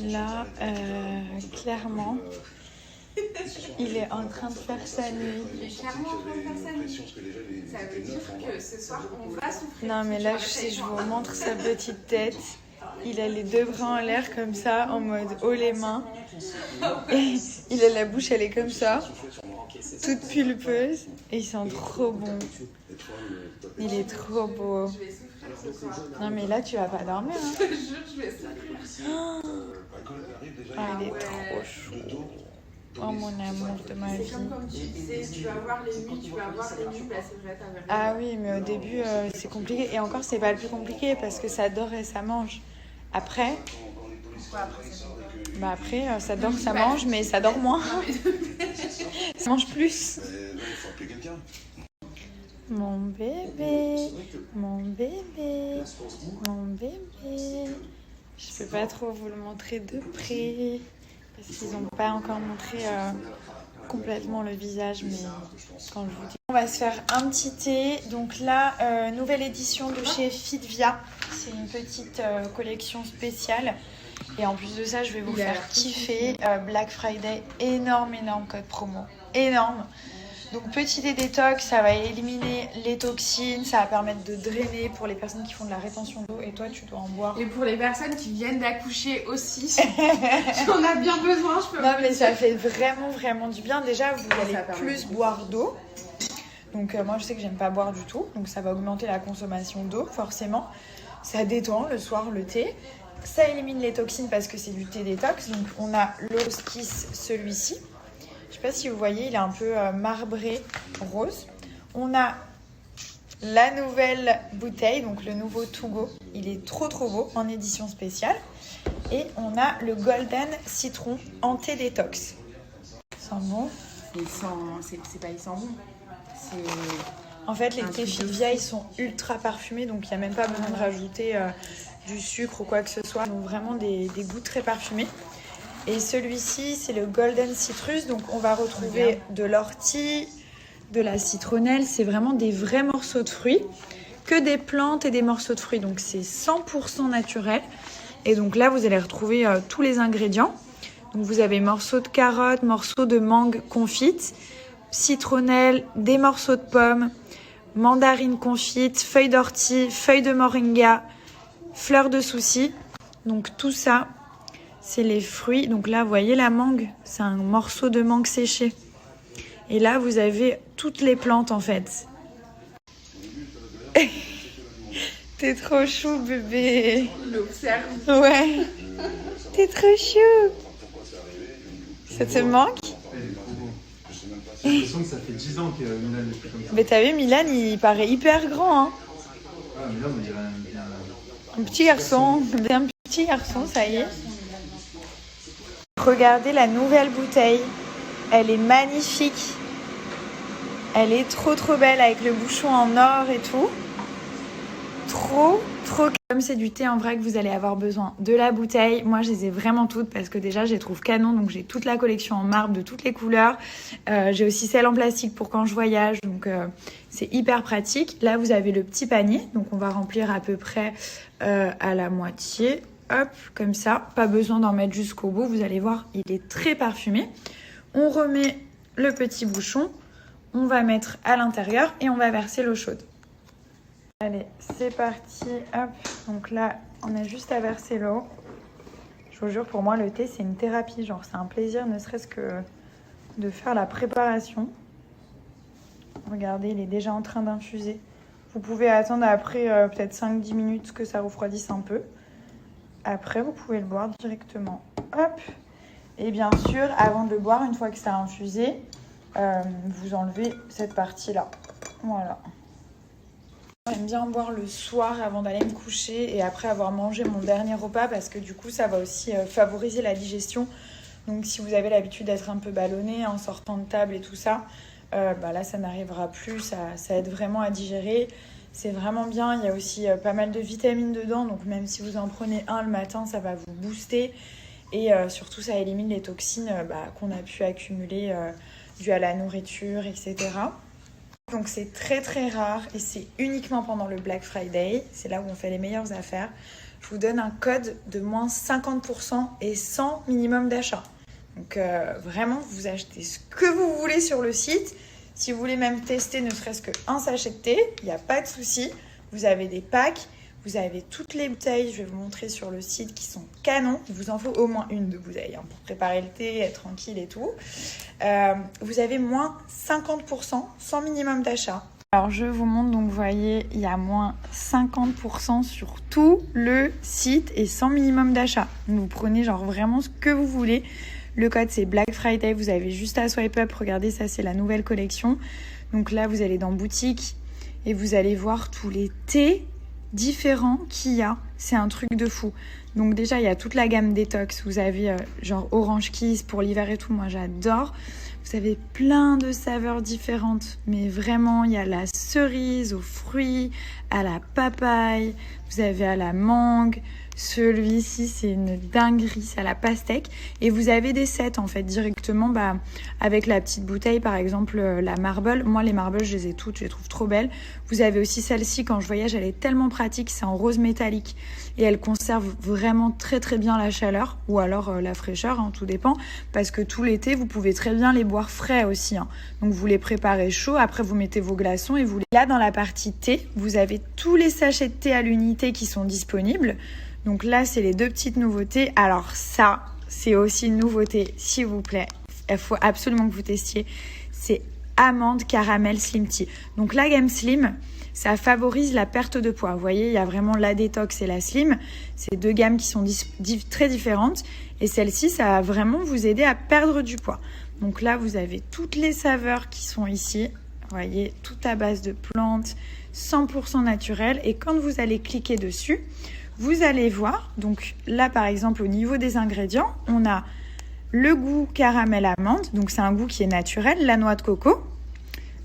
Là, clairement, il est en train de faire sa nuit. Il est clairement en train de faire sa nuit. Ça veut dire que ce soir, on va souffrir. Non, mais là, si je vous montre sa petite tête, il a les deux bras en l'air comme ça, en mode haut les mains. Et il a la bouche, elle est comme ça, toute pulpeuse. Et il sent trop bon. Il est trop beau. Je vais souffrir ce soir. Non, mais là, tu vas pas dormir. Hein. Je te jure, je vais souffrir. Ah, il est trop chou. Oh, mon amour de ma vie. C'est comme tu disais, tu vas voir les nuits, tu vas voir les nuits. Bah, c'est vrai, t'avais raison. Ah oui, mais au début, c'est compliqué. Et encore, c'est pas le plus compliqué parce que ça dort et ça mange. Après, bah après ça dort, ça mange, mais ça dort moins. Ça mange plus. Mon bébé, mon bébé, mon bébé. Je peux pas trop vous le montrer de près parce qu'ils n'ont pas encore montré complètement le visage, mais quand je vous dis. On va se faire un petit thé. Donc là, nouvelle édition de chez Fitvia. C'est une petite collection spéciale. Et en plus de ça, je vais vous faire kiffer. Black Friday, énorme code promo. Énorme. Donc petit thé détox, ça va éliminer les toxines, ça va permettre de drainer pour les personnes qui font de la rétention d'eau. Et toi, tu dois en boire. Et pour les personnes qui viennent d'accoucher aussi, si on a bien besoin, je peux. Non, mais ça fait vraiment du bien. Déjà, vous allez plus boire d'eau. Donc moi, je sais que j'aime pas boire du tout. Donc ça va augmenter la consommation d'eau, forcément. Ça détend le soir, le thé. Ça élimine les toxines parce que c'est du thé détox. Donc on a le Rose Kiss, celui-ci. Je sais pas si vous voyez, il est un peu marbré rose. On a la nouvelle bouteille, donc le nouveau To Go. Il est trop beau en édition spéciale. Et on a le Golden Citron en thé détox. Il sent bon. Il sent bon. En fait, les thés Fitvia, ils sont ultra parfumés, donc il n'y a même pas besoin de rajouter du sucre ou quoi que ce soit. Ils ont vraiment des goûts très parfumés. Et celui-ci, c'est le Golden Citrus. Donc, on va retrouver de l'ortie, de la citronnelle. C'est vraiment des vrais morceaux de fruits. Que des plantes et des morceaux de fruits. Donc, c'est 100% naturel. Et donc là, vous allez retrouver tous les ingrédients. Donc, vous avez morceaux de carottes, morceaux de mangue confite, citronnelle, des morceaux de pommes, mandarine confite, feuilles d'ortie, feuilles de moringa, fleurs de souci. Donc, tout ça, c'est les fruits. Donc là, vous voyez la mangue, c'est un morceau de mangue séché. Et là, vous avez toutes les plantes en fait. T'es trop chou, bébé. L'observe. Ouais. T'es trop chou. Ça te manque? J'ai l'impression que ça fait 10 ans que Milan est plus comme ça. Mais t'as vu, Milan, il paraît hyper grand. Hein. Ah, Milan, on dirait Un petit garçon. Un petit garçon, ça y est. Regardez la nouvelle bouteille, elle est magnifique, elle est trop belle avec le bouchon en or et tout, trop. Comme c'est du thé en vrac, vous allez avoir besoin de la bouteille. Moi, je les ai vraiment toutes parce que déjà, je les trouve canon, donc j'ai toute la collection en marbre de toutes les couleurs. J'ai aussi celle en plastique pour quand je voyage, donc c'est hyper pratique. Là, vous avez le petit panier, donc on va remplir à peu près à la moitié. Hop, comme ça, pas besoin d'en mettre jusqu'au bout. Vous allez voir, il est très parfumé. On remet le petit bouchon, on va mettre à l'intérieur et on va verser l'eau chaude. Allez, c'est parti. Hop, donc là, on a juste à verser l'eau. Je vous jure, pour moi, le thé, c'est une thérapie. Genre, c'est un plaisir, ne serait-ce que de faire la préparation. Regardez, il est déjà en train d'infuser. Vous pouvez attendre après peut-être 5-10 minutes que ça refroidisse un peu. Après, vous pouvez le boire directement. Hop. Et bien sûr, avant de le boire, une fois que ça a infusé, vous enlevez cette partie-là. Voilà. J'aime bien boire le soir avant d'aller me coucher et après avoir mangé mon dernier repas parce que du coup, ça va aussi favoriser la digestion. Donc, si vous avez l'habitude d'être un peu ballonné en sortant de table et tout ça, là, ça n'arrivera plus. Ça aide vraiment à digérer. C'est vraiment bien, il y a aussi pas mal de vitamines dedans, donc même si vous en prenez un le matin, ça va vous booster. Et surtout, ça élimine les toxines qu'on a pu accumuler dues à la nourriture, etc. Donc c'est très rare et c'est uniquement pendant le Black Friday, c'est là où on fait les meilleures affaires. je vous donne un code de moins 50% et 100 minimum d'achat. Donc vraiment, vous achetez ce que vous voulez sur le site. Si vous voulez même tester ne serait-ce qu'un sachet de thé, il n'y a pas de souci. Vous avez des packs, vous avez toutes les bouteilles, je vais vous montrer sur le site, qui sont canons. Il vous en faut au moins une de bouteille pour préparer le thé, être tranquille et tout. Vous avez moins 50% sans minimum d'achat. Alors je vous montre, donc vous voyez, il y a moins 50% sur tout le site et sans minimum d'achat. Vous prenez genre vraiment ce que vous voulez. Le code c'est Black Friday, vous avez juste à swipe up, regardez, ça c'est la nouvelle collection. Donc là vous allez dans boutique et vous allez voir tous les thés différents qu'il y a. C'est un truc de fou. Donc déjà il y a toute la gamme détox, vous avez genre orange kiss pour l'hiver et tout, moi j'adore. Vous avez plein de saveurs différentes, mais vraiment il y a la cerise aux fruits, à la papaye, vous avez à la mangue. Celui-ci, c'est une dinguerie, c'est à la pastèque. Et vous avez des sets, en fait, directement avec la petite bouteille, par exemple, la marble. Moi, les marbles, je les ai toutes, je les trouve trop belles. Vous avez aussi celle-ci, quand je voyage, elle est tellement pratique, c'est en rose métallique. Et elle conserve vraiment très très bien la chaleur, ou alors la fraîcheur, hein, tout dépend. Parce que tout l'été, vous pouvez très bien les boire frais aussi. Hein. Donc vous les préparez chaud, après vous mettez vos glaçons et vous les... Là, dans la partie thé, vous avez tous les sachets de thé à l'unité qui sont disponibles. Donc là, c'est les deux petites nouveautés. Alors ça, c'est aussi une nouveauté, s'il vous plaît. Il faut absolument que vous testiez. C'est amande caramel slim tea. Donc la gamme slim, ça favorise la perte de poids. Vous voyez, il y a vraiment la détox et la slim. C'est deux gammes qui sont très différentes. Et celle-ci, ça va vraiment vous aider à perdre du poids. Donc là, vous avez toutes les saveurs qui sont ici. Vous voyez, tout à base de plantes, 100% naturelles. Et quand vous allez cliquer dessus, vous allez voir, donc là par exemple au niveau des ingrédients, on a le goût caramel amande, donc c'est un goût qui est naturel, la noix de coco,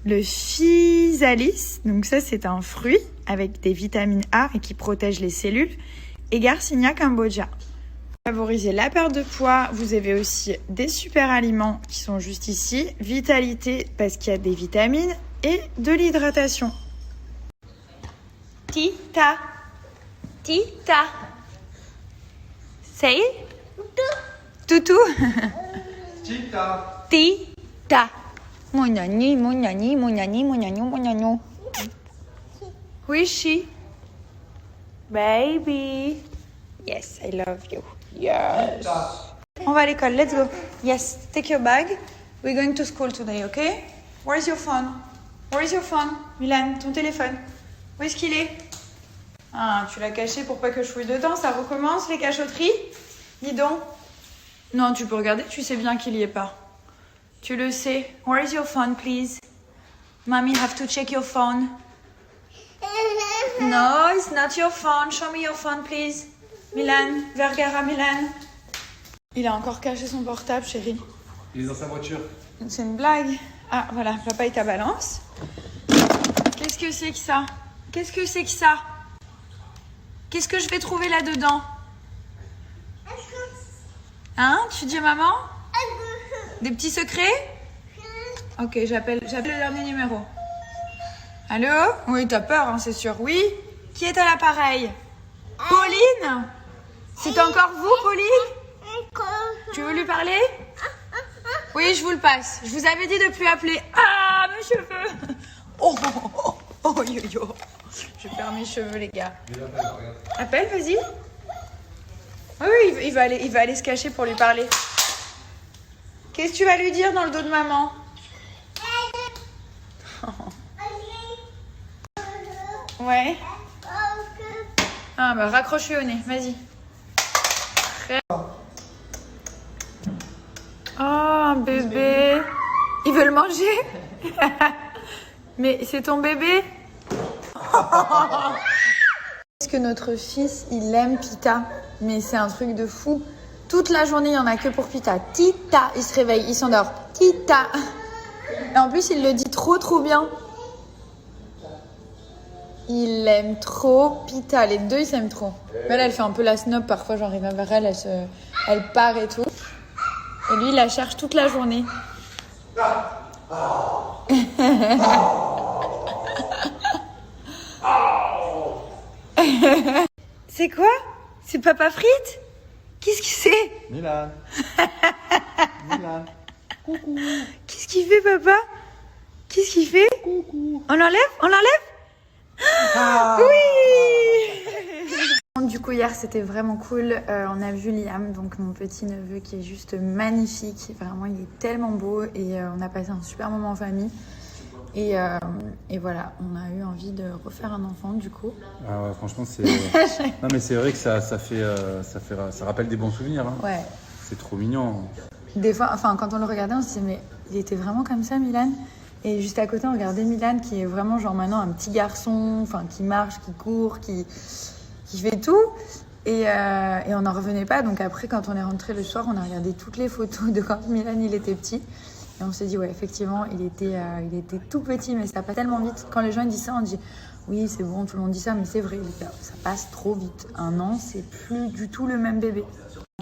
le physalis, donc ça c'est un fruit avec des vitamines A et qui protège les cellules, et Garcinia cambogia. Pour favoriser la perte de poids, vous avez aussi des super aliments qui sont juste ici, vitalité parce qu'il y a des vitamines et de l'hydratation. Tita. Tita. Say it. Toutou. Tita. Tita. Mon nani, mon nani, mon nani, mon nani, mon nani. Who is she? Baby. Yes, I love you. Yes. Tita. On va à l'école, let's go. Yes, take your bag. We're going to school today, okay? Where is your phone? Where is your phone? Milan, ton téléphone. Où est-ce qu'il est? Ah, tu l'as caché pour pas que je fouille dedans. Ça recommence, les cachotteries? Dis donc. Non, tu peux regarder, tu sais bien qu'il y est pas. Tu le sais. Where is your phone, please? Mommy have to check your phone. No, it's not your phone. Show me your phone, please. Milan, Vergara, Milan. Il a encore caché son portable, chérie. Il est dans sa voiture. C'est une blague. Ah, voilà, papa, il t'a balance. Qu'est-ce que c'est que ça? Qu'est-ce que c'est que ça? Qu'est-ce que je vais trouver là-dedans? Hein? Tu dis à maman? Des petits secrets? Ok, j'appelle le dernier numéro. Allô? Oui, t'as peur, hein, c'est sûr. Oui? Qui est à l'appareil? Pauline? C'est encore vous, Pauline? Tu veux lui parler? Oui, je vous le passe. Je vous avais dit de plus appeler. Ah, mes cheveux! Oh, oh, oh, oh, yo, yo. Je perds mes cheveux, les gars. Appelle, vas-y. Oui, il va aller se cacher pour lui parler. Qu'est-ce que tu vas lui dire dans le dos de maman? Ouais. Ah, bah raccroche-lui au nez, vas-y. Oh, un bébé. Il veut le manger? Mais c'est ton bébé? Est-ce que notre fils, il aime Pita? Mais c'est un truc de fou. Toute la journée, il n'y en a que pour Pita. Tita, il se réveille, il s'endort. Tita. Et en plus, il le dit trop bien. Il aime trop Pita. Les deux, ils s'aiment trop. Mais là, elle fait un peu la snob. Parfois, j'arrive vers elle, elle part et tout. Et lui, il la cherche toute la journée. C'est quoi? C'est Papa Frites? Qu'est-ce que c'est? Milan. Milan. Coucou. Qu'est-ce qu'il fait, papa? Qu'est-ce qu'il fait? Coucou. On l'enlève? On l'enlève? Ah. Oui. Du coup, hier, c'était vraiment cool. On a vu Liam, donc mon petit-neveu qui est juste magnifique. Vraiment, il est tellement beau et on a passé un super moment en famille. Et voilà, on a eu envie de refaire un enfant du coup. Ah ouais, franchement, c'est. Non, mais c'est vrai que ça rappelle des bons souvenirs. Hein. Ouais. C'est trop mignon. Des fois, enfin, quand on le regardait, on se disait, mais il était vraiment comme ça, Milan? Et juste à côté, on regardait Milan qui est vraiment genre maintenant un petit garçon, enfin, qui marche, qui court, qui fait tout. Et on n'en revenait pas. Donc après, quand on est rentré le soir, on a regardé toutes les photos de quand Milan il était petit. Et on s'est dit, ouais, effectivement, il était tout petit, mais ça passe tellement vite. Quand les gens disent ça, on dit, oui, c'est bon, tout le monde dit ça, mais c'est vrai, ça passe trop vite. 1 an, c'est plus du tout le même bébé.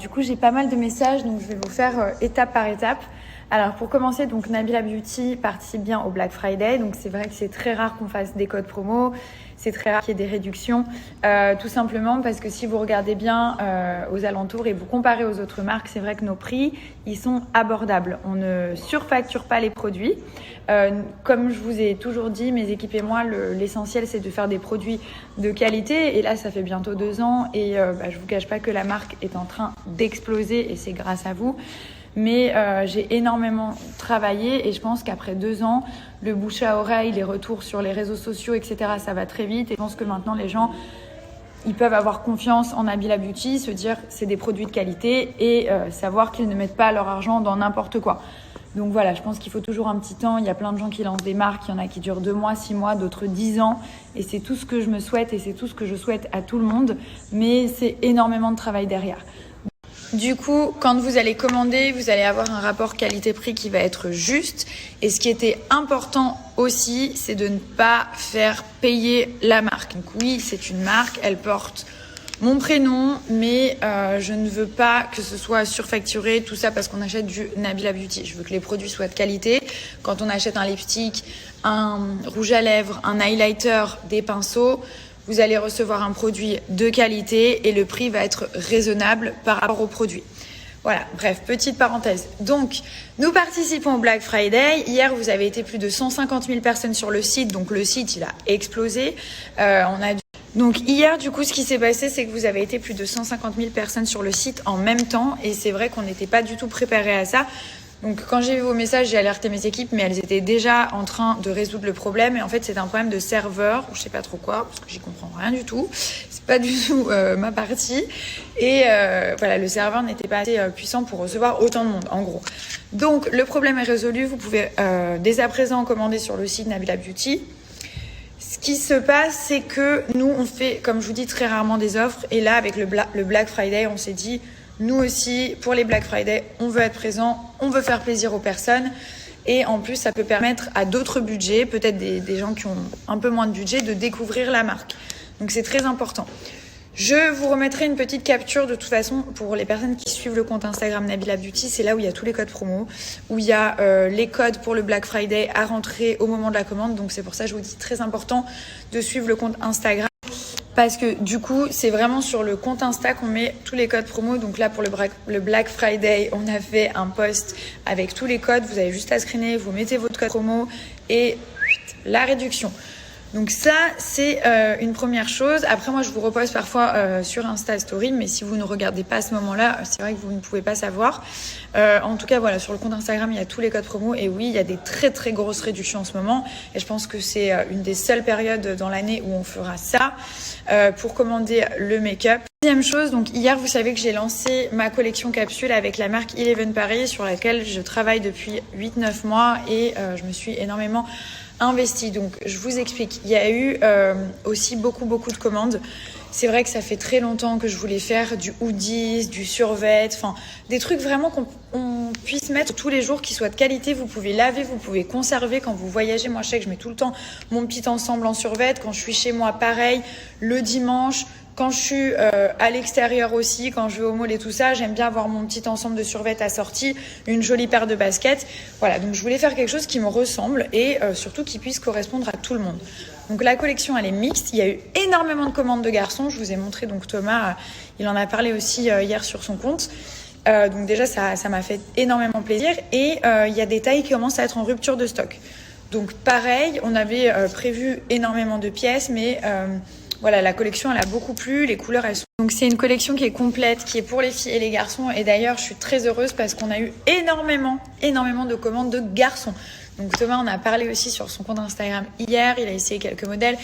Du coup, j'ai pas mal de messages, donc je vais vous faire étape par étape. Alors, pour commencer, donc Nabila Beauty participe bien au Black Friday. Donc, c'est vrai que c'est très rare qu'on fasse des codes promo. C'est très rare qu'il y ait des réductions. Tout simplement parce que si vous regardez bien aux alentours et vous comparez aux autres marques, c'est vrai que nos prix, ils sont abordables. On ne surfacture pas les produits. Comme je vous ai toujours dit, mes équipes et moi, l'essentiel, c'est de faire des produits de qualité. Et là, ça fait bientôt 2 ans. Et je vous cache pas que la marque est en train d'exploser et c'est grâce à vous. Mais j'ai énormément travaillé et je pense qu'après 2 ans, le bouche à oreille, les retours sur les réseaux sociaux, etc., ça va très vite. Et je pense que maintenant, les gens, ils peuvent avoir confiance en Nabila Beauty, se dire c'est des produits de qualité et savoir qu'ils ne mettent pas leur argent dans n'importe quoi. Donc voilà, je pense qu'il faut toujours un petit temps. Il y a plein de gens qui lancent des marques, il y en a qui durent 2 mois, 6 mois, d'autres 10 ans. Et c'est tout ce que je me souhaite et c'est tout ce que je souhaite à tout le monde. Mais c'est énormément de travail derrière. Du coup, quand vous allez commander, vous allez avoir un rapport qualité-prix qui va être juste. Et ce qui était important aussi, c'est de ne pas faire payer la marque. Donc oui, c'est une marque, elle porte mon prénom, mais je ne veux pas que ce soit surfacturé, tout ça parce qu'on achète du Nabila Beauty. Je veux que les produits soient de qualité. Quand on achète un lipstick, un rouge à lèvres, un highlighter, des pinceaux, vous allez recevoir un produit de qualité et le prix va être raisonnable par rapport au produit. Voilà, bref, petite parenthèse. Donc, nous participons au Black Friday. Hier, vous avez été plus de 150 000 personnes sur le site. Donc, le site, il a explosé. Donc, hier, du coup, ce qui s'est passé, c'est que vous avez été plus de 150 000 personnes sur le site en même temps. Et c'est vrai qu'on n'était pas du tout préparé à ça. Donc, quand j'ai vu vos messages, j'ai alerté mes équipes, mais elles étaient déjà en train de résoudre le problème. Et en fait, c'est un problème de serveur, ou je sais pas trop quoi, parce que j'y comprends rien du tout. C'est pas du tout ma partie. Et voilà, le serveur n'était pas assez puissant pour recevoir autant de monde, en gros. Donc, le problème est résolu. Vous pouvez dès à présent commander sur le site Nabila Beauty. Ce qui se passe, c'est que nous, on fait, comme je vous dis, très rarement des offres. Et là, avec le Black Friday, on s'est dit... Nous aussi, pour les Black Friday, on veut être présent, on veut faire plaisir aux personnes. Et en plus, ça peut permettre à d'autres budgets, peut-être des gens qui ont un peu moins de budget, de découvrir la marque. Donc, c'est très important. Je vous remettrai une petite capture de toute façon pour les personnes qui suivent le compte Instagram Nabila Beauty. C'est là où il y a tous les codes promo, où il y a les codes pour le Black Friday à rentrer au moment de la commande. Donc, c'est pour ça que je vous dis très important de suivre le compte Instagram. Parce que du coup, c'est vraiment sur le compte Insta qu'on met tous les codes promo. Donc là, pour le Black Friday, on a fait un post avec tous les codes. Vous avez juste à screener, vous mettez votre code promo et la réduction. Donc ça, c'est une première chose. Après, moi, je vous repose parfois sur Insta Story, mais si vous ne regardez pas à ce moment-là, c'est vrai que vous ne pouvez pas savoir. En tout cas, voilà, sur le compte Instagram, il y a tous les codes promo. Et oui, il y a des très, très grosses réductions en ce moment. Et je pense que c'est une des seules périodes dans l'année où on fera ça pour commander le make-up. Deuxième chose, donc hier, vous savez que j'ai lancé ma collection capsule avec la marque Eleven Paris, sur laquelle je travaille depuis 8-9 mois et je me suis énormément investi. Donc je vous explique, il y a eu aussi beaucoup de commandes. C'est vrai que ça fait très longtemps que je voulais faire du hoodies, du survêt, enfin des trucs vraiment qu'on puisse mettre tous les jours, qui soient de qualité. Vous pouvez laver, vous pouvez conserver quand vous voyagez. Moi je sais que je mets tout le temps mon petit ensemble en survêt. Quand je suis chez moi, pareil, le dimanche, Quand je suis à l'extérieur aussi, quand je vais au mall et tout ça, j'aime bien avoir mon petit ensemble de survêtements assortis, une jolie paire de baskets. Voilà, donc je voulais faire quelque chose qui me ressemble et surtout qui puisse correspondre à tout le monde. Donc la collection, elle est mixte. Il y a eu énormément de commandes de garçons. Je vous ai montré, donc Thomas, il en a parlé aussi hier sur son compte. Donc déjà, ça m'a fait énormément plaisir. Et il y a des tailles qui commencent à être en rupture de stock. Donc pareil, on avait prévu énormément de pièces, mais voilà, la collection, elle a beaucoup plu. Les couleurs, elles sont... Donc c'est une collection qui est complète, qui est pour les filles et les garçons. Et d'ailleurs, je suis très heureuse parce qu'on a eu énormément de commandes de garçons. Donc Thomas en a parlé aussi sur son compte Instagram hier. Il a essayé quelques modèles.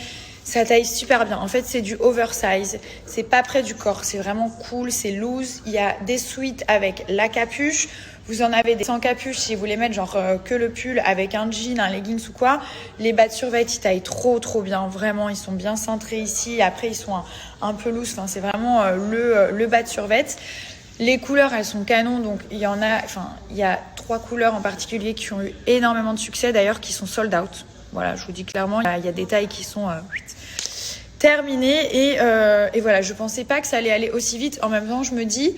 Ça taille super bien. En fait, c'est du oversize. C'est pas près du corps. C'est vraiment cool. C'est loose. Il y a des sweats avec la capuche. Vous en avez des sans capuche si vous voulez mettre genre que le pull avec un jean, un leggings ou quoi. Les bas de survêt, ils taillent trop bien. Vraiment, ils sont bien cintrés ici. Après, ils sont un peu loose. Enfin, c'est vraiment le bas de survêt. Les couleurs, elles sont canon. Donc, il y a 3 couleurs en particulier qui ont eu énormément de succès d'ailleurs, qui sont sold out. Voilà, je vous dis clairement, il y a des tailles qui sont terminées. Et voilà, je pensais pas que ça allait aller aussi vite. En même temps, je me dis...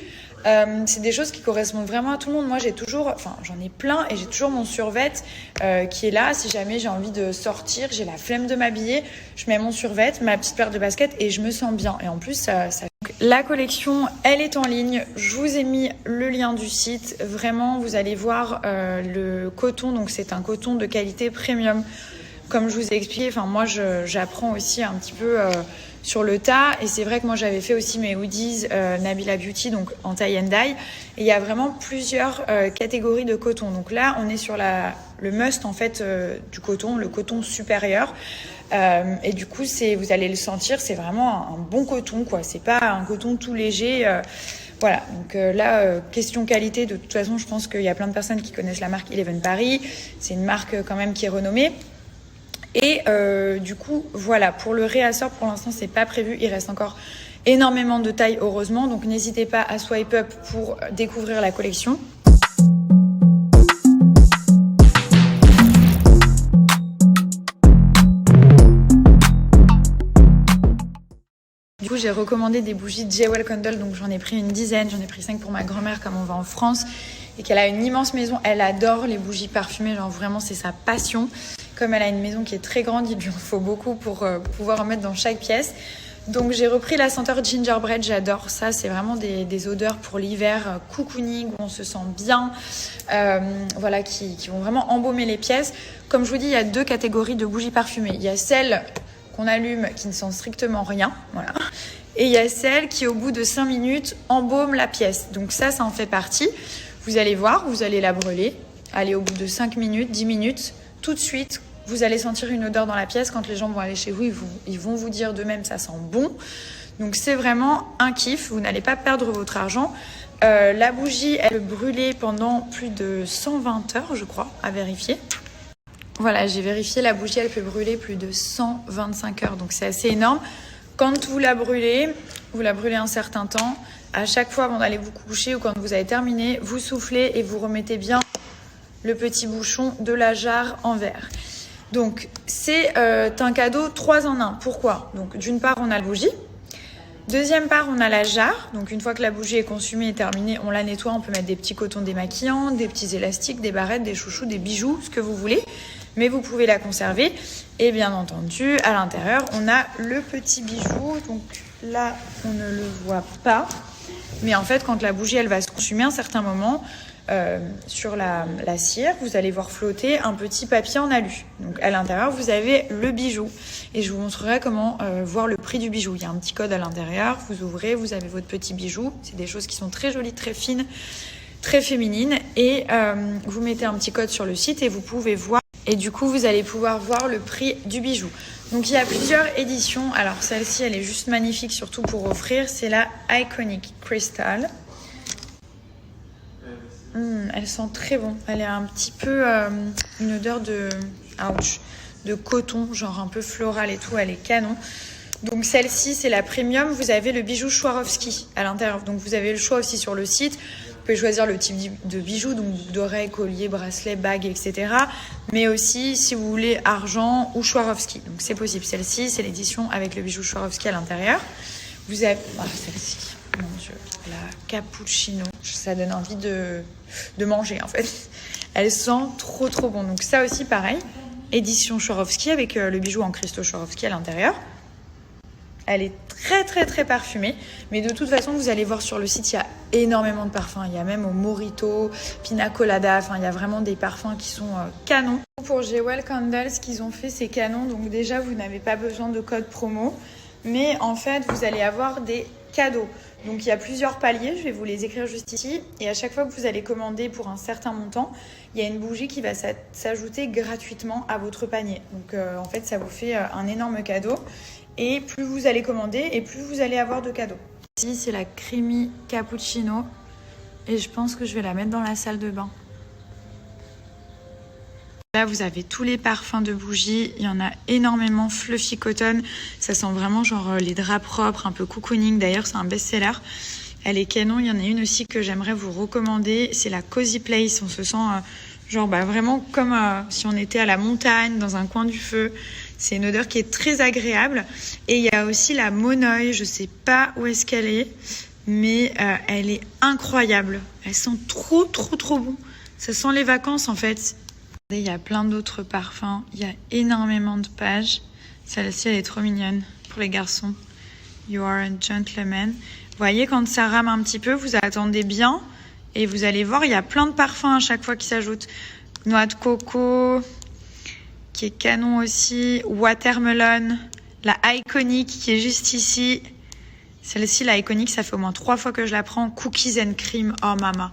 c'est des choses qui correspondent vraiment à tout le monde. Moi, j'en ai plein et j'ai toujours mon survêt qui est là. Si jamais j'ai envie de sortir, j'ai la flemme de m'habiller, je mets mon survêt, ma petite paire de baskets et je me sens bien. Et en plus, ça... Donc, la collection, elle est en ligne. Je vous ai mis le lien du site. Vraiment, vous allez voir le coton. Donc, c'est un coton de qualité premium. Comme je vous ai expliqué, moi, j'apprends aussi un petit peu... sur le tas, et c'est vrai que moi j'avais fait aussi mes hoodies Nabila Beauty, donc en tie and dye, et il y a vraiment plusieurs catégories de coton. Donc là on est sur le must en fait du coton, le coton supérieur, et du coup vous allez le sentir, c'est vraiment un bon coton quoi, c'est pas un coton tout léger. Voilà, donc là, question qualité, de toute façon je pense qu'il y a plein de personnes qui connaissent la marque Eleven Paris, c'est une marque quand même qui est renommée. Et du coup, voilà, pour le réassort, pour l'instant, c'est pas prévu. Il reste encore énormément de tailles, heureusement. Donc, n'hésitez pas à swipe up pour découvrir la collection. Du coup, j'ai recommandé des bougies Jewel Candle. Donc, j'en ai pris une dizaine. J'en ai pris 5 pour ma grand-mère, comme on va en France. Et qu'elle a une immense maison. Elle adore les bougies parfumées. Genre, vraiment, c'est sa passion. Comme elle a une maison qui est très grande, il lui en faut beaucoup pour pouvoir en mettre dans chaque pièce. Donc j'ai repris la senteur gingerbread, j'adore ça. C'est vraiment des odeurs pour l'hiver, cocooning, où on se sent bien, voilà, qui vont vraiment embaumer les pièces. Comme je vous dis, il y a 2 catégories de bougies parfumées. Il y a celles qu'on allume qui ne sentent strictement rien, voilà. Et il y a celles qui, au bout de 5 minutes, embaument la pièce. Donc ça en fait partie. Vous allez voir, vous allez la brûler. Allez, au bout de 5 minutes, 10 minutes, tout de suite, vous allez sentir une odeur dans la pièce. Quand les gens vont aller chez vous, ils vont vous dire d'eux-mêmes ça sent bon. Donc c'est vraiment un kiff, vous n'allez pas perdre votre argent. La bougie, elle peut brûler pendant plus de 120 heures, je crois, à vérifier. Voilà, j'ai vérifié, la bougie, elle peut brûler plus de 125 heures, donc c'est assez énorme. Quand vous la brûlez un certain temps. À chaque fois avant d'aller vous coucher ou quand vous avez terminé, vous soufflez et vous remettez bien le petit bouchon de la jarre en verre. Donc, c'est un cadeau 3 en 1. Pourquoi ? Donc, d'une part, on a la bougie. Deuxième part, on a la jarre. Donc, une fois que la bougie est consumée et terminée, on la nettoie. On peut mettre des petits cotons démaquillants, des petits élastiques, des barrettes, des chouchous, des bijoux, ce que vous voulez. Mais vous pouvez la conserver. Et bien entendu, à l'intérieur, on a le petit bijou. Donc là, on ne le voit pas. Mais en fait, quand la bougie, elle va se consumer à un certain moment... sur la cire, vous allez voir flotter un petit papier en alu. Donc à l'intérieur, vous avez le bijou. Et je vous montrerai comment voir le prix du bijou. Il y a un petit code à l'intérieur, vous ouvrez, vous avez votre petit bijou. C'est des choses qui sont très jolies, très fines, très féminines. Et vous mettez un petit code sur le site et vous pouvez voir. Et du coup, vous allez pouvoir voir le prix du bijou. Donc il y a plusieurs éditions. Alors celle-ci, elle est juste magnifique, surtout pour offrir. C'est la Iconic Crystal. Elle sent très bon. Elle a un petit peu une odeur de coton, genre un peu floral et tout. Elle est canon. Donc celle-ci, c'est la premium. Vous avez le bijou Swarovski à l'intérieur. Donc vous avez le choix aussi sur le site. Vous pouvez choisir le type de bijoux, donc boucle d'oreille, collier, bracelet, bague, etc. Mais aussi, si vous voulez, argent ou Swarovski. Donc c'est possible. Celle-ci, c'est l'édition avec le bijou Swarovski à l'intérieur. Vous avez... Ah, celle-ci, mon Dieu, la cappuccino. Ça donne envie de manger, en fait. Elle sent trop bon. Donc ça aussi, pareil. Édition Swarovski avec le bijou en cristaux Swarovski à l'intérieur. Elle est très parfumée, mais de toute façon vous allez voir sur le site, il y a énormément de parfums. Il y a même au Mojito, Pina Colada, enfin il y a vraiment des parfums qui sont canons. Pour Jewel Candles, ce qu'ils ont fait, c'est canon. Donc déjà vous n'avez pas besoin de code promo, mais en fait vous allez avoir des cadeaux. Donc il y a plusieurs paliers, je vais vous les écrire juste ici, et à chaque fois que vous allez commander pour un certain montant, il y a une bougie qui va s'ajouter gratuitement à votre panier. Donc en fait ça vous fait un énorme cadeau. Et plus vous allez commander et plus vous allez avoir de cadeaux. Ici, c'est la Creamy Cappuccino. Et je pense que je vais la mettre dans la salle de bain. Là, vous avez tous les parfums de bougies. Il y en a énormément. Fluffy Cotton. Ça sent vraiment genre les draps propres, un peu cocooning. D'ailleurs, c'est un best-seller. Elle est canon. Il y en a une aussi que j'aimerais vous recommander. C'est la Cozy Place. On se sent genre vraiment comme si on était à la montagne, dans un coin du feu. C'est une odeur qui est très agréable. Et il y a aussi la Monoï. Je ne sais pas où est-ce qu'elle est, mais elle est incroyable. Elle sent trop bon. Ça sent les vacances en fait. Il y a plein d'autres parfums. Il y a énormément de pages. Celle-ci, elle est trop mignonne pour les garçons. You are a gentleman. Vous voyez, quand ça rame un petit peu, vous attendez bien. Et vous allez voir, il y a plein de parfums à chaque fois qui s'ajoutent. Noix de coco... qui est canon aussi, Watermelon, la Iconic qui est juste ici. Celle-ci, la Iconic, ça fait au moins 3 fois que je la prends. Cookies and Cream, oh maman,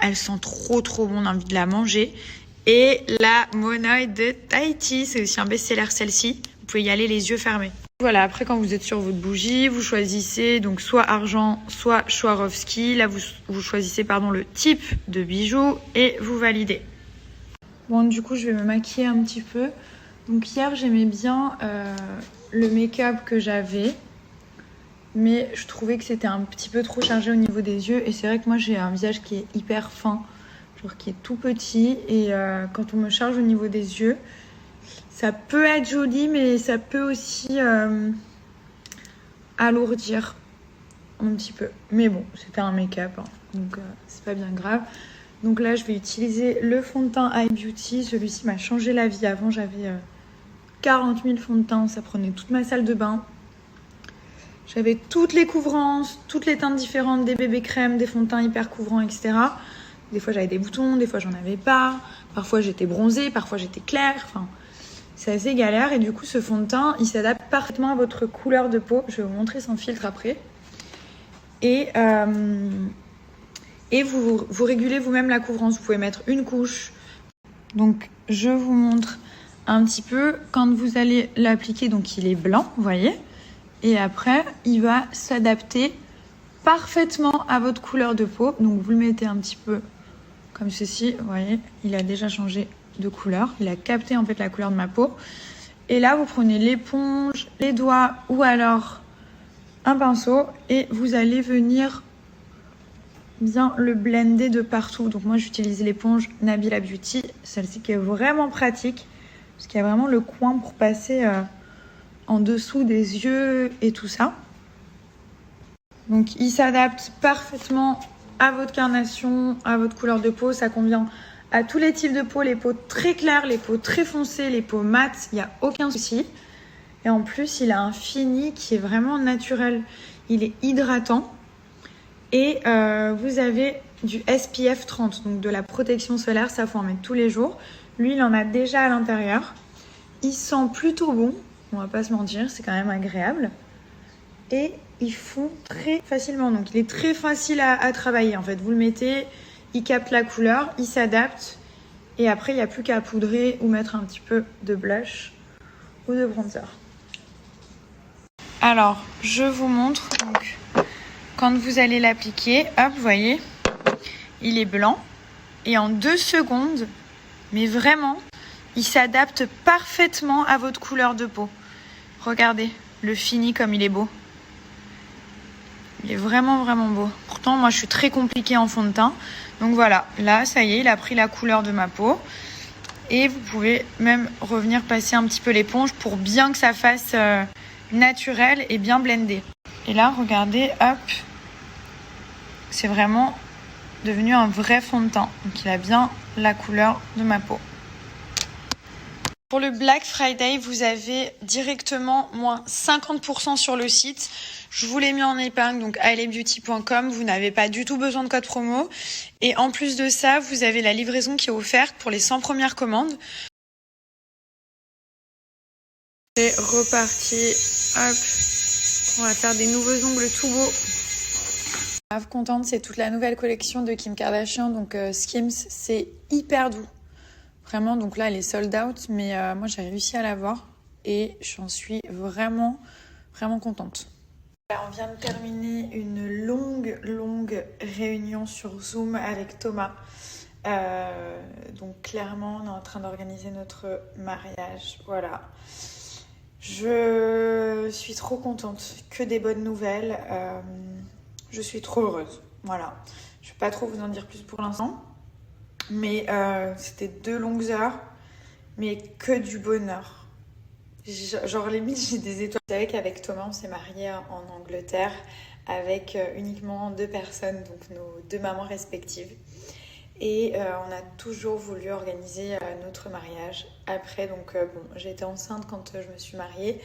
elle sent trop bon, on a envie de la manger. Et la Monoï de Tahiti, c'est aussi un best-seller celle-ci. Vous pouvez y aller les yeux fermés. Voilà, après quand vous êtes sur votre bougie, vous choisissez donc soit argent, soit Swarovski. Là, vous choisissez le type de bijou et vous validez. Bon, du coup, je vais me maquiller un petit peu. Donc hier, j'aimais bien le make-up que j'avais. Mais je trouvais que c'était un petit peu trop chargé au niveau des yeux. Et c'est vrai que moi, j'ai un visage qui est hyper fin. Genre qui est tout petit. Et quand on me charge au niveau des yeux, ça peut être joli, mais ça peut aussi alourdir un petit peu. Mais bon, c'était un make-up, hein, donc c'est pas bien grave. Donc là, je vais utiliser le fond de teint High Beauty. Celui-ci m'a changé la vie. Avant, j'avais 40 000 fonds de teint. Ça prenait toute ma salle de bain. J'avais toutes les couvrances, toutes les teintes différentes, des bébés crèmes, des fonds de teint hyper couvrants, etc. Des fois, j'avais des boutons, des fois, j'en avais pas. Parfois, j'étais bronzée, parfois, j'étais claire. Enfin, c'est assez galère. Et du coup, ce fond de teint, il s'adapte parfaitement à votre couleur de peau. Je vais vous montrer son filtre après. Et vous régulez vous-même la couvrance. Vous pouvez mettre une couche. Donc, je vous montre un petit peu quand vous allez l'appliquer. Donc, il est blanc, vous voyez. Et après, il va s'adapter parfaitement à votre couleur de peau. Donc, vous le mettez un petit peu comme ceci. Vous voyez, il a déjà changé de couleur. Il a capté en fait la couleur de ma peau. Et là, vous prenez l'éponge, les doigts ou alors un pinceau. Et vous allez venir bien le blender de partout. Donc moi j'utilise l'éponge Nabila Beauty, celle-ci qui est vraiment pratique parce qu'il y a vraiment le coin pour passer en dessous des yeux et tout ça. Donc il s'adapte parfaitement à votre carnation, à votre couleur de peau. Ça convient à tous les types de peau, les peaux très claires, les peaux très foncées, les peaux mates, il n'y a aucun souci. Et en plus il a un fini qui est vraiment naturel, il est hydratant. Et vous avez du SPF 30, donc de la protection solaire, ça faut en mettre tous les jours. Lui, il en a déjà à l'intérieur. Il sent plutôt bon, on va pas se mentir, c'est quand même agréable. Et il fond très facilement, donc il est très facile à travailler en fait. Vous le mettez, il capte la couleur, il s'adapte. Et après, il n'y a plus qu'à poudrer ou mettre un petit peu de blush ou de bronzer. Alors, je vous montre donc... Quand vous allez l'appliquer, hop, vous voyez, il est blanc. Et en 2 secondes, mais vraiment, il s'adapte parfaitement à votre couleur de peau. Regardez, le fini comme il est beau. Il est vraiment beau. Pourtant, moi, je suis très compliquée en fond de teint. Donc voilà, là, ça y est, il a pris la couleur de ma peau. Et vous pouvez même revenir passer un petit peu l'éponge pour bien que ça fasse naturel et bien blendé. Et là, regardez, hop, c'est vraiment devenu un vrai fond de teint. Donc il a bien la couleur de ma peau. Pour le Black Friday, vous avez directement moins 50% sur le site. Je vous l'ai mis en épingle, donc ilebeauty.com. Vous n'avez pas du tout besoin de code promo. Et en plus de ça, vous avez la livraison qui est offerte pour les 100 premières commandes. C'est reparti. Hop. On va faire des nouveaux ongles tout beaux. Grave contente, c'est toute la nouvelle collection de Kim Kardashian. Donc Skims, c'est hyper doux. Vraiment, donc là, elle est sold out. Mais moi, j'ai réussi à l'avoir. Et j'en suis vraiment, vraiment contente. On vient de terminer une longue réunion sur Zoom avec Thomas. Donc clairement, on est en train d'organiser notre mariage. Voilà. Je suis trop contente. Que des bonnes nouvelles. Je suis trop heureuse. Voilà. Je ne vais pas trop vous en dire plus pour l'instant. Mais c'était 2 longues heures. Mais que du bonheur. Genre limite j'ai des étoiles. Vous savez qu'avec Thomas on s'est mariés en Angleterre avec uniquement 2 personnes, donc nos 2 mamans respectives. Et on a toujours voulu organiser notre mariage. Après donc bon, j'étais enceinte quand je me suis mariée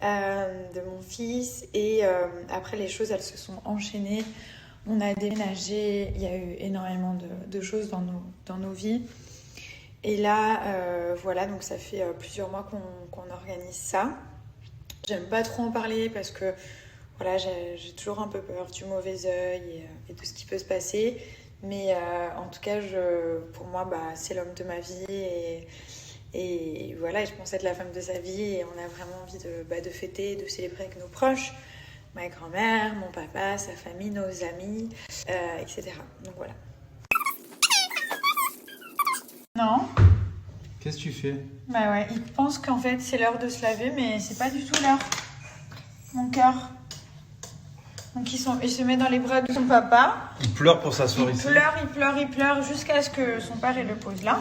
de mon fils. Et après les choses elles se sont enchaînées. On a déménagé, il y a eu énormément de choses dans nos vies. Et là, voilà, donc ça fait plusieurs mois qu'on organise ça. J'aime pas trop en parler parce que voilà, j'ai toujours un peu peur du mauvais œil et de ce qui peut se passer. Mais en tout cas, pour moi, bah, c'est l'homme de ma vie. Et voilà, je pense être la femme de sa vie. Et on a vraiment envie de fêter, de célébrer avec nos proches. Ma grand-mère, mon papa, sa famille, nos amis, etc. Donc voilà. Non. Qu'est-ce que tu fais? Bah ouais, il pense qu'en fait c'est l'heure de se laver, mais c'est pas du tout l'heure. Mon cœur. Donc il se met dans les bras de son papa. Il pleure pour s'asseoir ici. Il pleure jusqu'à ce que son père le pose là.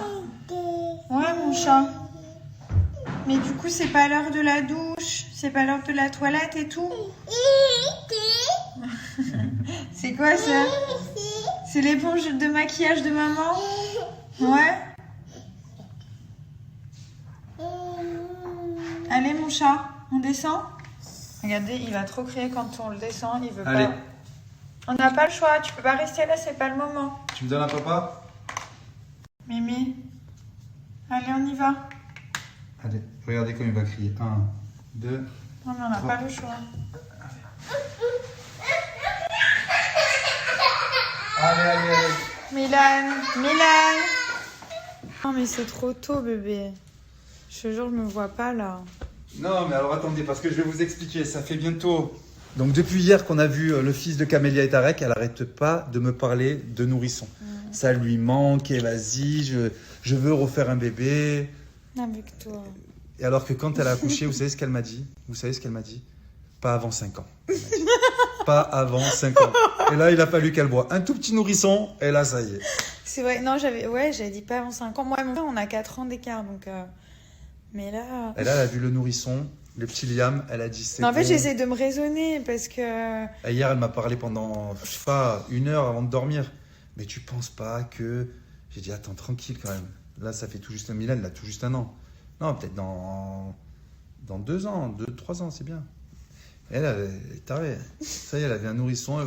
Ouais mon chat. Mais du coup c'est pas l'heure de la douche, c'est pas l'heure de la toilette et tout. C'est quoi ça? C'est l'éponge de maquillage de maman? Ouais. Allez mon chat, on descend? Regardez, il va trop crier quand on le descend, il veut Allez. pas. On n'a pas le choix, tu peux pas rester là, c'est pas le moment. Tu me donnes un papa? Mimi, allez on y va. Allez, regardez comme il va crier. 1, 2. Non mais on n'a pas le choix. Allez. Milan. Non mais c'est trop tôt bébé. Je te jure, je me vois pas là. Non, mais alors attendez, parce que je vais vous expliquer. Ça fait bientôt. Donc, depuis hier qu'on a vu le fils de Camélia et Tarek, elle n'arrête pas de me parler de nourrisson. Ça lui manque, et vas-y, je veux refaire un bébé. Avec toi. Et alors que quand elle a accouché, vous savez ce qu'elle m'a dit? Pas avant 5 ans. Pas avant 5 ans. Et là, il a fallu qu'elle voie un tout petit nourrisson, et là, ça y est. C'est vrai, non, j'avais dit pas avant 5 ans. Moi et mon frère, on a 4 ans d'écart, donc... Mais là... Et là, elle a vu le nourrisson, le petit Liam, elle a dit c'est En fait, bon. j'essaie de me raisonner parce que... Et hier, elle m'a parlé pendant, je sais pas, 1 heure avant de dormir. Mais tu penses pas que... J'ai dit, attends, tranquille quand même. Là, ça fait tout juste un Milan, là, tout juste 1 an. Non, peut-être dans 2 ans, 3 ans, c'est bien. Elle est tarée. Ça y est, elle avait un nourrisson.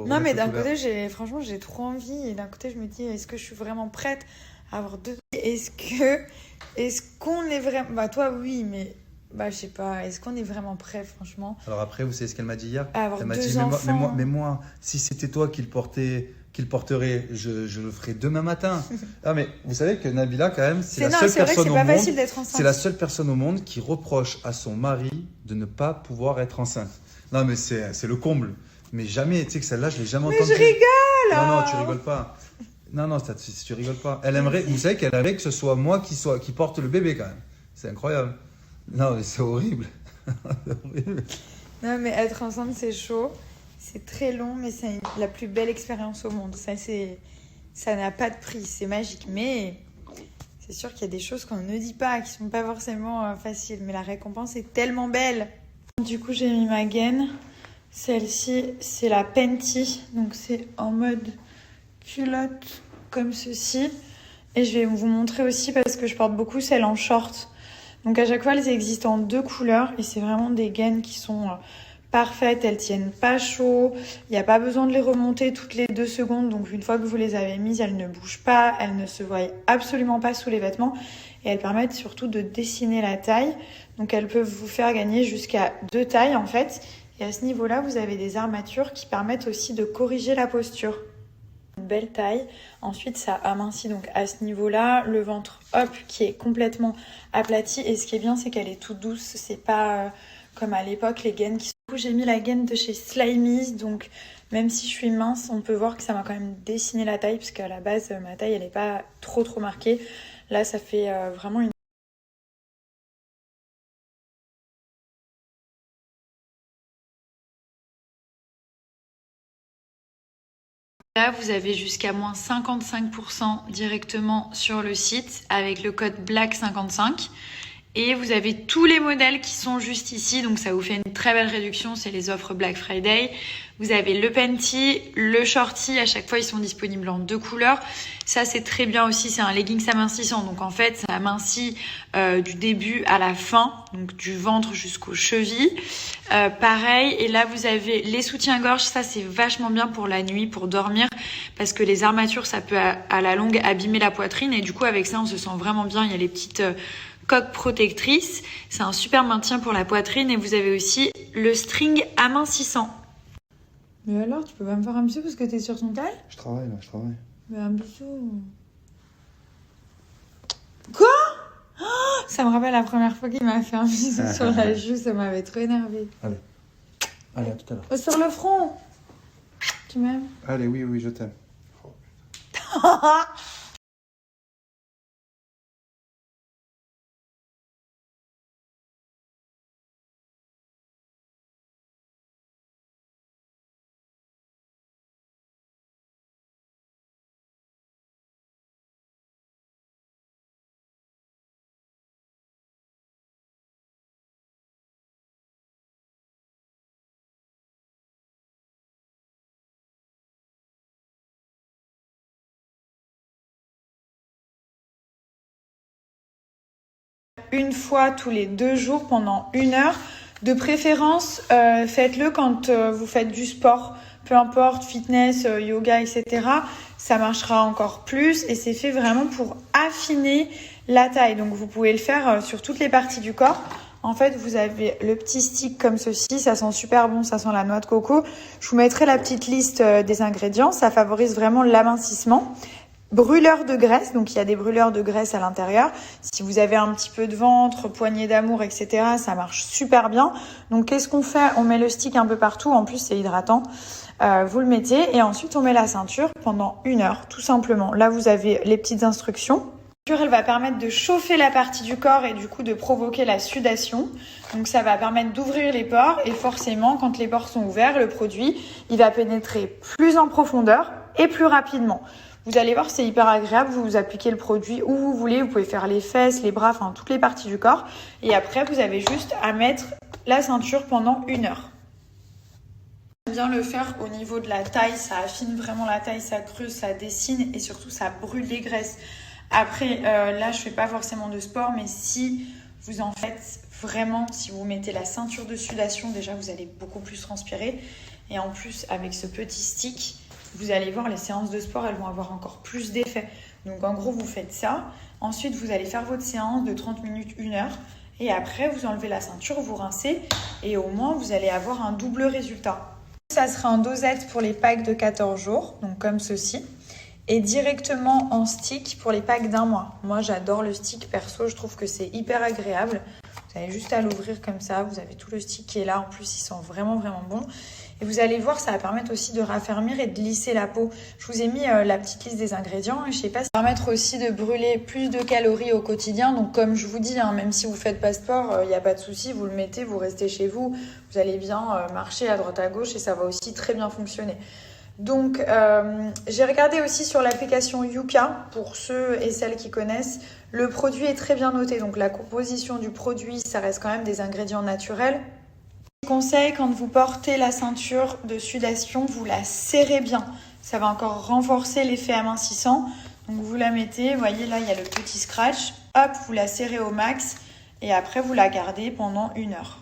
Non, mais d'un côté, j'ai trop envie. Et d'un côté, je me dis, est-ce que je suis vraiment prête à avoir 2... Est-ce qu'on est vraiment... Bah, toi, oui, mais... Bah, je sais pas. Est-ce qu'on est vraiment prêt, franchement? Alors après, vous savez ce qu'elle m'a dit hier? À avoir Elle m'a 2 dit, enfants. mais moi, si c'était toi qui le porterais, je le ferais demain matin. Ah, mais vous savez que Nabila, quand même, c'est la seule personne au monde... facile d'être enceinte. C'est la seule personne au monde qui reproche à son mari de ne pas pouvoir être enceinte. Non, mais c'est le comble. Mais jamais, tu sais que celle-là, je l'ai jamais entendue. Mais je rigole! Non, tu rigoles pas. Non, tu rigoles pas. Elle aimerait, vous savez qu'elle aimerait que ce soit moi qui porte le bébé, quand même. C'est incroyable. Non, mais c'est horrible. C'est horrible. Non, mais être enceinte, c'est chaud. C'est très long, mais c'est la plus belle expérience au monde. Ça n'a pas de prix, c'est magique. Mais c'est sûr qu'il y a des choses qu'on ne dit pas, qui sont pas forcément faciles. Mais la récompense est tellement belle. Du coup, j'ai mis ma gaine. Celle-ci, c'est la Penty. Donc, c'est en mode culotte comme ceci. Et je vais vous montrer aussi parce que je porte beaucoup celle en short. Donc, à chaque fois, elles existent en 2 couleurs. Et c'est vraiment des gaines qui sont parfaites. Elles tiennent pas chaud. Il n'y a pas besoin de les remonter toutes les 2 secondes. Donc, une fois que vous les avez mises, elles ne bougent pas. Elles ne se voient absolument pas sous les vêtements. Et elles permettent surtout de dessiner la taille. Donc, elles peuvent vous faire gagner jusqu'à 2 tailles en fait. Et à ce niveau-là, vous avez des armatures qui permettent aussi de corriger la posture. Une belle taille. Ensuite, ça amincit donc à ce niveau-là. Le ventre, hop, qui est complètement aplati. Et ce qui est bien, c'est qu'elle est toute douce. C'est pas comme à l'époque, les gaines qui sont... J'ai mis la gaine de chez Slimmies. Donc, même si je suis mince, on peut voir que ça m'a quand même dessiné la taille. Parce qu'à la base, ma taille, elle n'est pas trop marquée. Là, ça fait vraiment une... Là, vous avez jusqu'à moins 55% directement sur le site avec le code BLACK55. Et vous avez tous les modèles qui sont juste ici. Donc, ça vous fait une très belle réduction. C'est les offres Black Friday. Vous avez le Penty, le Shorty. À chaque fois, ils sont disponibles en 2 couleurs. Ça, c'est très bien aussi. C'est un leggings amincissant. Donc, en fait, ça amincit du début à la fin. Donc, du ventre jusqu'aux chevilles. Pareil. Et là, vous avez les soutiens-gorge. Ça, c'est vachement bien pour la nuit, pour dormir. Parce que les armatures, ça peut à la longue abîmer la poitrine. Et du coup, avec ça, on se sent vraiment bien. Il y a les petites... coque protectrice, c'est un super maintien pour la poitrine et vous avez aussi le string amincissant. Mais alors, tu peux pas me faire un bisou parce que t'es sur son tel? Je travaille là, je travaille. Mais un bisou. Quoi? Oh, ça me rappelle la première fois qu'il m'a fait un bisou sur la joue, ça m'avait trop énervée. Allez, allez, à tout à l'heure. Oh, sur le front. Tu m'aimes? Allez, oui, oui, je t'aime. Une fois tous les 2 jours pendant 1 heure. De préférence, faites-le quand vous faites du sport, peu importe, fitness, yoga, etc. Ça marchera encore plus et c'est fait vraiment pour affiner la taille. Donc vous pouvez le faire sur toutes les parties du corps. En fait, vous avez le petit stick comme ceci, ça sent super bon, ça sent la noix de coco. Je vous mettrai la petite liste des ingrédients, ça favorise vraiment l'amincissement. Brûleur de graisse, donc il y a des brûleurs de graisse à l'intérieur. Si vous avez un petit peu de ventre, poignée d'amour, etc., ça marche super bien. Donc qu'est-ce qu'on fait? On met le stick un peu partout, en plus c'est hydratant. Vous le mettez et ensuite on met la ceinture pendant 1 heure, tout simplement. Là vous avez les petites instructions. La ceinture, elle va permettre de chauffer la partie du corps et du coup de provoquer la sudation. Donc ça va permettre d'ouvrir les pores et forcément quand les pores sont ouverts, le produit il va pénétrer plus en profondeur et plus rapidement. Vous allez voir, c'est hyper agréable. Vous appliquez le produit où vous voulez. Vous pouvez faire les fesses, les bras, enfin toutes les parties du corps. Et après, vous avez juste à mettre la ceinture pendant 1 heure. Bien le faire au niveau de la taille. Ça affine vraiment la taille, ça creuse, ça dessine et surtout, ça brûle les graisses. Après, là, je fais pas forcément de sport, mais si vous en faites vraiment, si vous mettez la ceinture de sudation, déjà, vous allez beaucoup plus transpirer. Et en plus, avec ce petit stick, vous allez voir, les séances de sport, elles vont avoir encore plus d'effet. Donc en gros, vous faites ça. Ensuite, vous allez faire votre séance de 30 minutes, 1 heure. Et après, vous enlevez la ceinture, vous rincez. Et au moins, vous allez avoir un double résultat. Ça sera en dosette pour les packs de 14 jours, donc comme ceci. Et directement en stick pour les packs d'1 mois. Moi, j'adore le stick perso. Je trouve que c'est hyper agréable. Vous avez juste à l'ouvrir comme ça. Vous avez tout le stick qui est là. En plus, il sent vraiment, vraiment bon. Et vous allez voir, ça va permettre aussi de raffermir et de lisser la peau. Je vous ai mis la petite liste des ingrédients. Je sais pas, ça va permettre aussi de brûler plus de calories au quotidien. Donc comme je vous dis, même si vous faites pas sport, il n'y a pas de souci. Vous le mettez, vous restez chez vous. Vous allez bien marcher à droite à gauche et ça va aussi très bien fonctionner. Donc j'ai regardé aussi sur l'application Yuka, pour ceux et celles qui connaissent. Le produit est très bien noté. Donc la composition du produit, ça reste quand même des ingrédients naturels. Conseil, quand vous portez la ceinture de sudation, vous la serrez bien. Ça va encore renforcer l'effet amincissant. Donc vous la mettez, vous voyez là il y a le petit scratch. Hop, vous la serrez au max et après vous la gardez pendant 1 heure.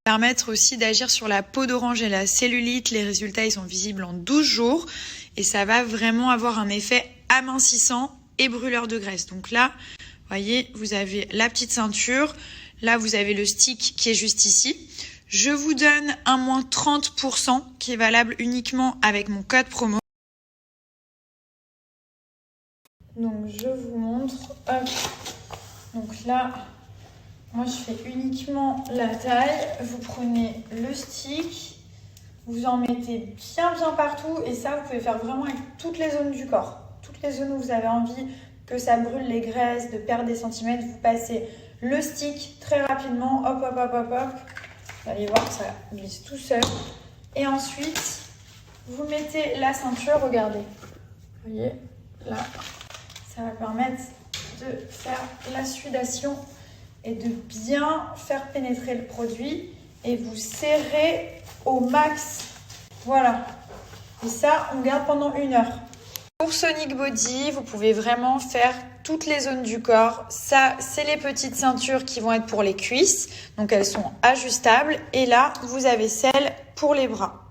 Permettre aussi d'agir sur la peau d'orange et la cellulite. Les résultats ils sont visibles en 12 jours et ça va vraiment avoir un effet amincissant et brûleur de graisse. Donc là, vous voyez, vous avez la petite ceinture. Là, vous avez le stick qui est juste ici. Je vous donne un moins 30% qui est valable uniquement avec mon code promo. Donc, je vous montre. Hop. Donc là, moi, je fais uniquement la taille. Vous prenez le stick. Vous en mettez bien partout. Et ça, vous pouvez faire vraiment avec toutes les zones du corps. Toutes les zones où vous avez envie que ça brûle les graisses, de perdre des centimètres. Vous passez le stick très rapidement. Hop, hop, hop, hop, hop. Vous allez voir que ça glisse tout seul. Et ensuite, vous mettez la ceinture. Regardez. Vous voyez, là. Ça va permettre de faire la sudation et de bien faire pénétrer le produit. Et vous serrez au max. Voilà. Et ça, on garde pendant 1 heure. Pour Sonic Body, vous pouvez vraiment faire toutes les zones du corps. Ça, c'est les petites ceintures qui vont être pour les cuisses. Donc, elles sont ajustables. Et là, vous avez celles pour les bras.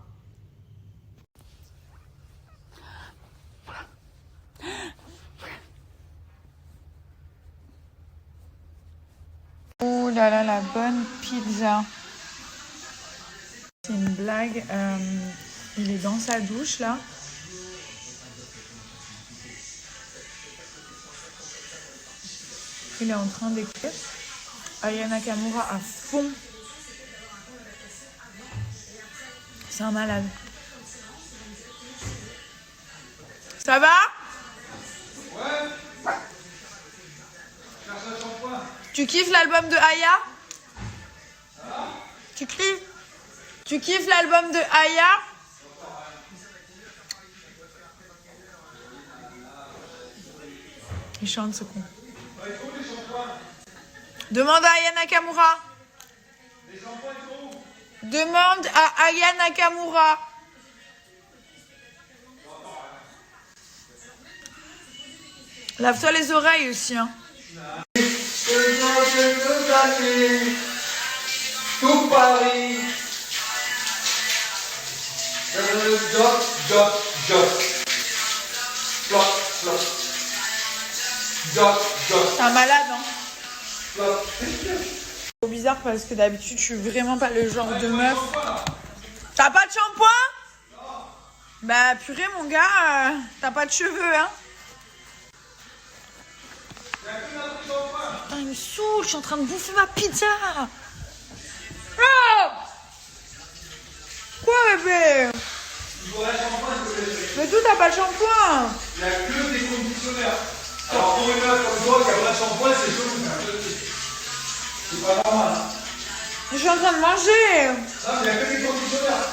Oh là là, la bonne pizza. C'est une blague. Il est dans sa douche, là. Il est en train d'écouter Aya Nakamura à fond. C'est un malade. Ça va? Ouais. Tu kiffes l'album de Aya? Tu kiffes l'album de Aya? Il chante ce con. Demande à Aya Nakamura. Demande à Aya Nakamura. Lave-toi les oreilles aussi, hein. Tout Paris. Joc, joc, joc. Flop, flop. Joc, joc. C'est un malade, hein. C'est trop bizarre parce que d'habitude, je suis vraiment pas le genre de meuf. T'as pas de shampoing? Non. Bah purée, mon gars, t'as pas de cheveux, hein. Putain, il me saoule, je suis en train de bouffer ma pizza. Oh! Quoi, bébé? Mais d'où t'as pas de shampoing? Il n'y a que des conditionneurs. Alors pour une meuf comme toi qui a pas de shampoing, c'est chelou. C'est pas normal. Je suis en train de manger. Non, mais il n'y a que des conditionneurs.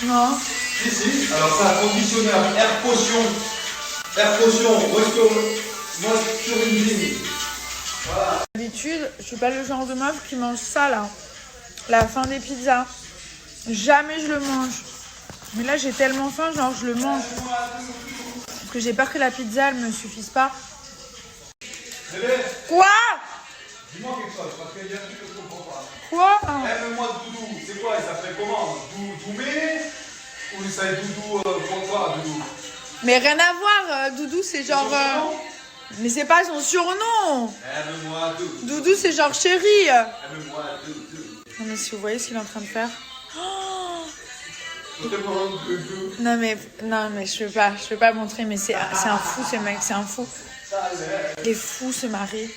Non. Si. Alors c'est un conditionneur Air Potion. Air Potion, moisturising. Voilà. D'habitude, je suis pas le genre de meuf qui mange ça là. La fin des pizzas. Jamais je le mange. Mais là, j'ai tellement faim, genre je le mange. Parce que j'ai peur que la pizza, elle me suffise pas. Bébé. Quoi? Dis-moi quelque chose, parce qu'il y a un truc que je comprends pas. Quoi? Aime-moi Doudou, c'est quoi? Il s'appelle comment? Doumé? Ou ça est Doudou pour toi, Doudou? Mais rien à voir, Doudou, c'est genre... Mais c'est pas son surnom. Aime-moi Doudou. Doudou, c'est genre chéri. Aime-moi Doudou. Non mais si vous voyez ce qu'il est en train de faire. Doudou. Non mais je peux pas montrer, mais c'est un fou ce mec, c'est un fou. Il est fou ce mari.